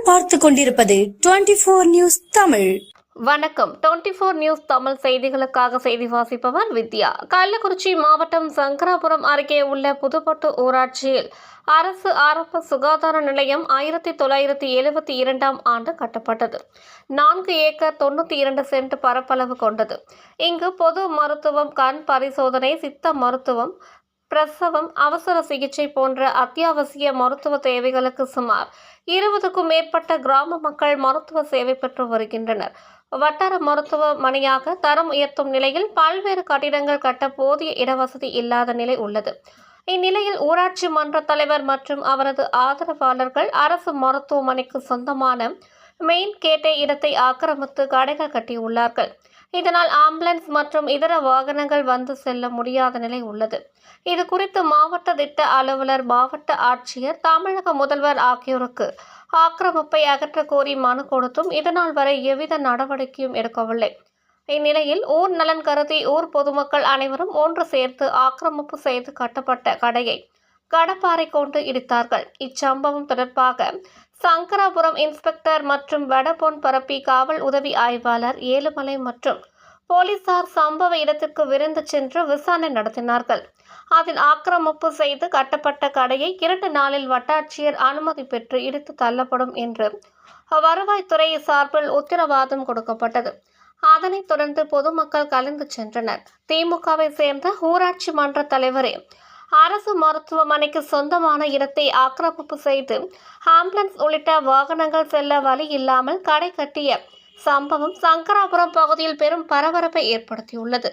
பார்த்து கொண்டிருப்பது 24 நியூஸ் தமிழ். வணக்கம். 24 நியூஸ் தமிழ் செய்திகளுக்காக செய்தி வாசிப்பவர் வித்யா. கள்ளக்குறிச்சி மாவட்டம் சங்கராபுரம் அருகே உள்ள புதுப்பட்டு ஊராட்சியில் அரசு ஆரம்ப சுகாதார நிலையம் 1972ஆம் ஆண்டு கட்டப்பட்டது. 4 ஏக்கர் 92 சென்ட் பரப்பளவு கொண்டது. இங்கு பொது மருத்துவம், கண் பரிசோதனை, சித்த மருத்துவம், பிரசவம், அவசர சிகிச்சை போன்ற அத்தியாவசிய மருத்துவ தேவைகளுக்கு சுமார் 20க்கும் மேற்பட்ட கிராம மக்கள் மருத்துவ சேவை பெற்று வருகின்றனர். வட்டார மருத்துவமனையாக தரம் உயர்த்தும் நிலையில் பல்வேறு கட்டிடங்கள் கட்ட போதிய இடவசதி இல்லாத நிலை உள்ளது. இந்நிலையில் ஊராட்சி மன்ற தலைவர் மற்றும் அவரது ஆதரவாளர்கள் அரசு மருத்துவமனைக்கு சொந்தமான மெயின் கேட்டை இடத்தை ஆக்கிரமித்து கடைகள் கட்டியுள்ளார்கள். இதனால் ஆம்புலன்ஸ் மற்றும் இதர வாகனங்கள் வந்து செல்ல முடியாத நிலை உள்ளது. இது குறித்து மாவட்ட திட்ட அலுவலர், மாவட்ட ஆட்சியர், தமிழக முதல்வர் ஆகியோருக்கு ஆக்கிரமிப்பை அகற்ற கோரி மனு கொடுத்தும் இதனால் வரை எவ்வித நடவடிக்கையும் எடுக்கவில்லை. இந்நிலையில் ஊர் நலன் கருதி ஊர் பொதுமக்கள் அனைவரும் ஒன்று சேர்த்து ஆக்கிரமிப்பு செய்து கட்டப்பட்ட கடையை கடப்பாறை கொண்டு இடித்தார்கள். இச்சம்பவம் தொடர்பாக சங்கராபுரம் இன்ஸ்பெக்டர் மற்றும் வடபொன் பரப்பி காவல் உதவி ஆய்வாளர் ஏழுமலை மற்றும் போலீசார் சம்பவ இடத்திற்கு விரைந்து சென்று விசாரணை நடத்தினார்கள். அதில் ஆக்கிரமிப்பு செய்து கட்டப்பட்ட கடையை 2 நாளில் வட்டாட்சியர் அனுமதி பெற்று இடித்து தள்ளப்படும் என்று வருவாய்த்துறை சார்பில் உத்தரவாதம் கொடுக்கப்பட்டது. அதனைத் தொடர்ந்து பொதுமக்கள் கலைந்து சென்றனர். திமுகவை சேர்ந்த ஊராட்சி மன்ற தலைவரே அரசு மருத்துவமனைக்கு சொந்தமான இடத்தை ஆக்கிரமிப்பு செய்து ஆம்புலன்ஸ் உள்ளிட்ட வாகனங்கள் செல்ல வழி இல்லாமல் கடை கட்டிய சம்பவம் சங்கராபுரம் பகுதியில் பெரும் பரபரப்பை ஏற்படுத்தியுள்ளது.